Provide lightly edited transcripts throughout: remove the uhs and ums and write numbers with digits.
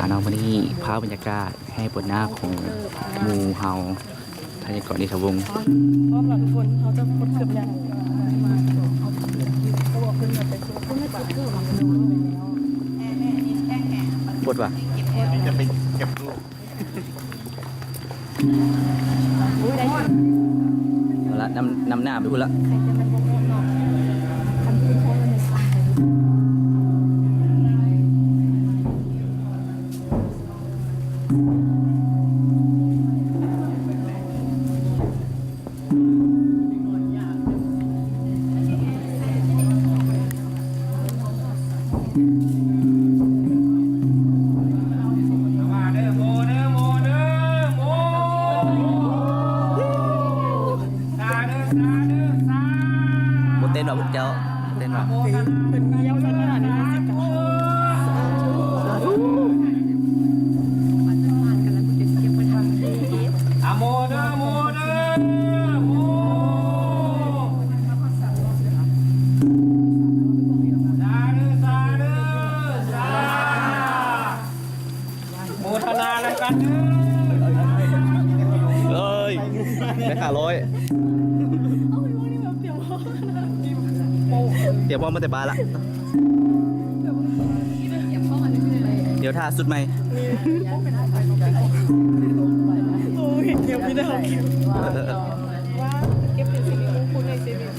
เนาะวันนี้ภาพบรรยากาศให้บนหน้าของหมูเฮาทายก่อนนิทวงศ์ พร้อมแล้วทุกคนเขาจะกดเกือบยังมาเขาบอกขึ้นมาไปช่วยขึ้นไม่ติดเกือบมาดูแล้ว ปวดว่ะ นี่จะไปเก็บลูก อุ้ยได้ยิน เอาละนำหน้าไปพูดละ ใครจะเป็นโมโมเนาะทำขึ้นโพสในสายมาเด้อโมเด้อโมเด้อโมซาเด้อซาเด้อซา บนเต้นว่ะพวกเจ้าเต้นว่ะ เป็นเยี่ยมขนาดนี้สิกะ อะโมเด้อโมเด้อโมซาเด้อซาเด้อซาโมทนาแล้วกันเด้อ เอ้ยได้ขาร้อยเดี๋ยวพ่อมาแต่บานละเดี๋ยวท่าสุดไหม โอ้ยเดี๋ยวพี่ได้เก็บว่าเก็บเป็นสิ่งที่คุณในเซเว่น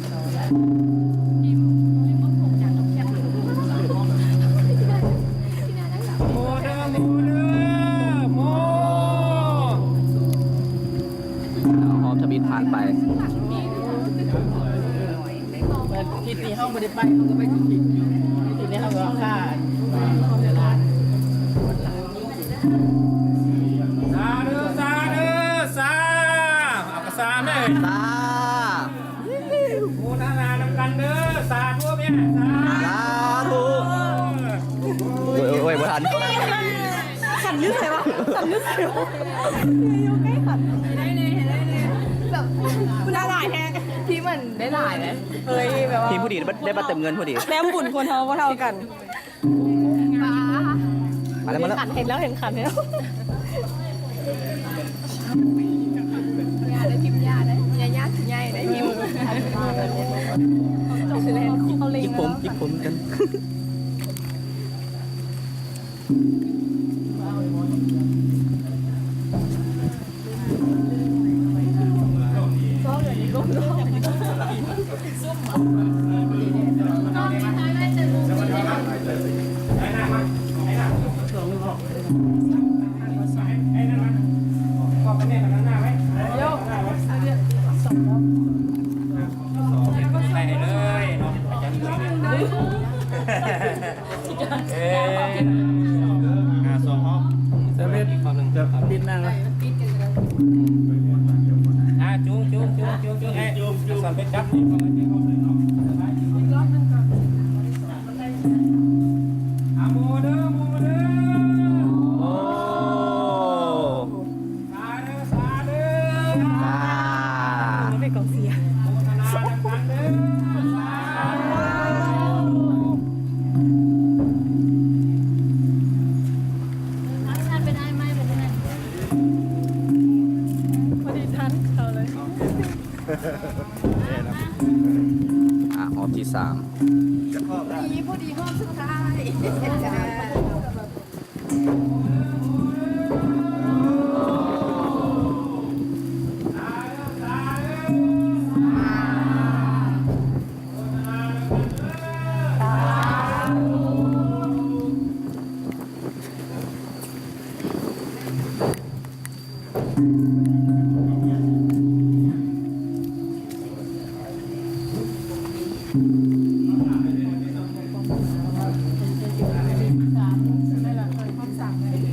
โมเด้อโมเด้อโม หอมทบินผ่านไป ทีนี้เขาไม่ได้ไปเขาก็ไปทีนี้เขาก็ค่า ซาเด้อซาเด้อซาเอากระซาแม่ ตา โมทนาแล้วกันเด้อซาทั่วแม่ซา สาธุโอ้ยบ่ทัน ขันยืดใส่ปะขันยืดใส่ปะอยู่ใกล้ขันแบบคุณได้หลายแฮกที่มันได้หลายเลยเฮ้ยแบบว่า ทีมผู้ดีได้บัตรเต็มเงินผู้ดี แต้มบุญคนเท่าก็เท่ากัน มาแล้วมาแล้ว ขันเห็นแล้วเห็นขันแล้ว ยาได้พิมพ์ยาได้ยายาถึงยายได้ยิ้ม เขาเล็ง จิกผมกัน บอกกันเนี่ยกันหน้าไว้โยกใส่เลยเนาะอาจารย์สองห้องเซเว่นอีกคนหนึ่งจะปิดนั่งเลยจุ้งจุ้งจุ้งจุ้งจุ้งจุ้งสั่นไปจับนี่อะโมเด้อโมเด้อ โอ้ ซาเด้อซาเด้อ ตา ไม่กองเสีย โมทนากันเด้อซา ท่านเป็นไอ้ไม้เป็นไง พอดีทันเขาเลย หอมที่ ดีพอดีห้องสุดท้าย เ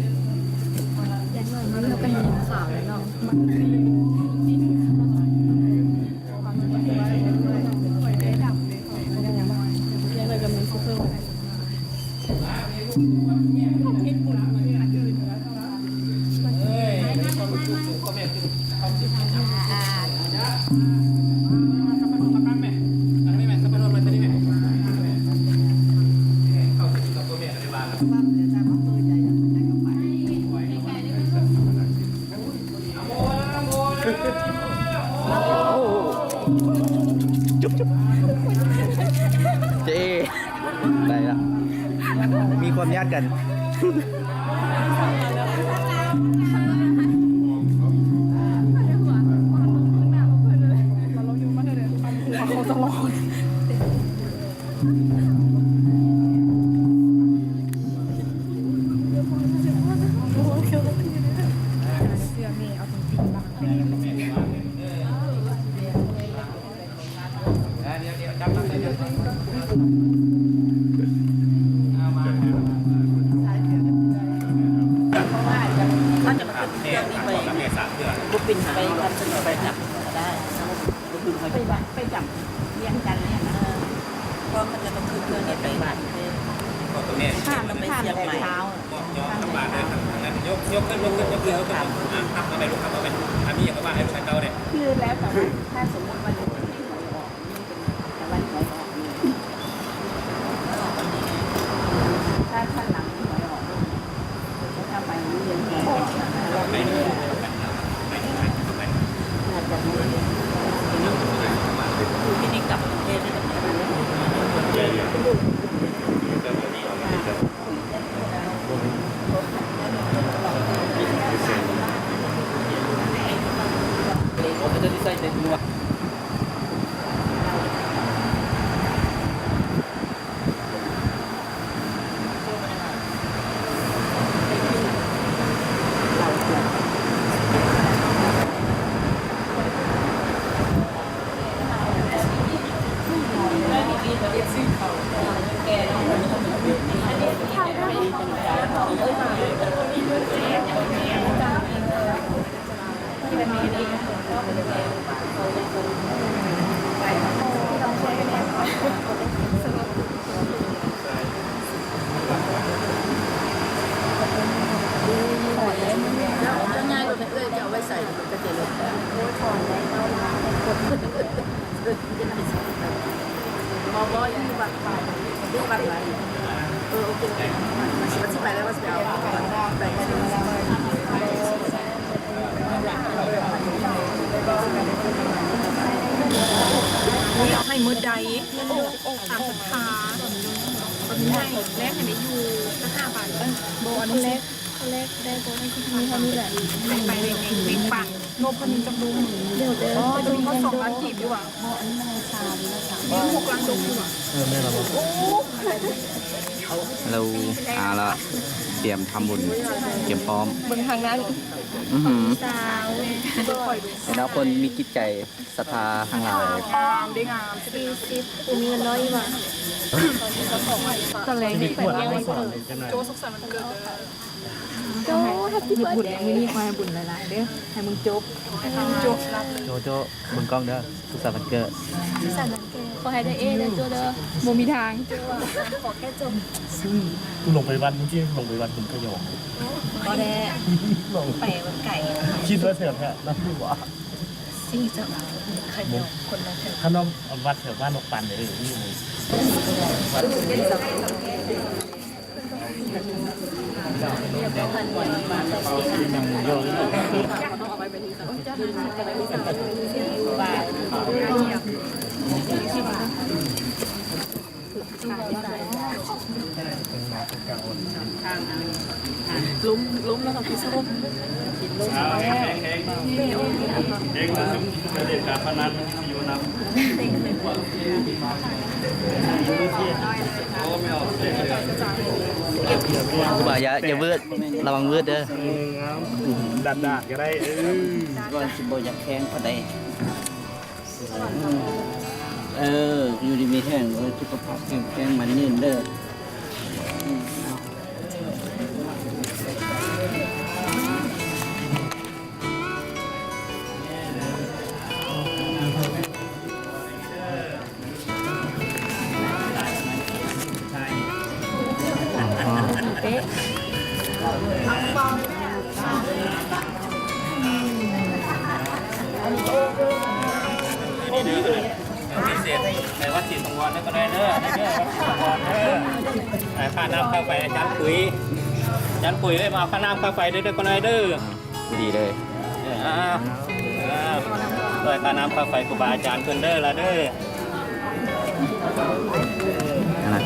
กัน ถ้าจะมาขึ้นเครื่องนี้ไปบุกปินไปกันสนุกไปจับได้บุกปินไปจับเลี้ยงกันเนี่ยนะเพราะมันจะต้องขึ้นเครื่องนี้ไปบ้านข้ามมันไปเสียบใหม่เท้าย กขึ้นครับเอาไปลูกครับเอาไปมีอย่างกับว่าให้ลูกใช้เตาเนี่ย คือแล้วแต่ถ้าสมมติวันนี้แต่วันไหนออกถ้าหลังหวยออกถ้าไปเรียนแก่น่าจะไม่อยู่ที่นี่กลับประเทศได้แบบจะดีไซน์เต็มตัว แล้วง่ายกว่าเอ้ยจะเอาไว้ใส่กระเจี๊ยบโอ้ถอนได้เอาล้างกดจะได้ใส่มองว่าอยู่บัตรไปดูบัตรไหนโอเคมันสิไปแล้วว่าสิเอาไปกันให้มือใดตามศรัทธาตอนนี้ให้แรกให้ได้อยู่5 บาทโบอันนี้เล็กได้โบให้ที่นี่เท่านี้แหละไปเลยเองปังโนพันจับดูเดี๋ยวอ๋อจะมีเขา2 ล้านกีบอยู่อ่ะมี6 ล้านดงอยู่อ่ะ เราละเตรียมทำบุญเตรียมพร้อม เมืองทางนั้น สาวเห็นแล้วคนมีกิจใจศรัทธาทั้งหลาย ปามได้งาม40กูมีเงินน้อยว่ะตอนแรกนี่เป็นยังไงโจสุขสันต์วันเกิดโจแฮปปี้เบิร์ดเดย์นี่คอยบุญหลายๆเด้อให้มึงจบจบรับ โจมึงกล้องเด้อสุขสันต์วันเกิด ขอให้ได้เด้อโจเด้อโมมีทางขอแค่จบ กูลงไปวันเมื่อกี้ลงไปวันคุณขยง ก็ได้ ลง ไปวันไก่ คิดว่าเถอะแค่นั่นคือว่า ซี่จะขยงคนละเถอะ ถ้าน้องวัดแถวบ้านนกปันเลยนี่เลยล้มแล้วกับพี่ส้ม เด็กมันเด็กการพนันอยู่น้ำครูบาอย่าเวิร์ดระวังเวิร์ดเด้อ ดัดก็ได้ก่อนสิบอยากแข้งก็ได้อยู่ดีมีแห้งสุขภาพแข็งมันยืนเด้อพิเศษในวัดศรีสังวรนั่นก็ได้เด้อได้เด้อวัดศรีสังวรเด้อค่าน้ำค่าไฟอาจารย์ปุ๋ยเอ้ยมาค่าน้ำค่าไฟเด้อก็ได้เด้อ ดีเลย ด้วยค่าน้ำค่าไฟครูบาอาจารย์เพิ่นเด้อละเด้อ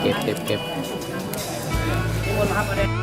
เก็บ คนมาครับ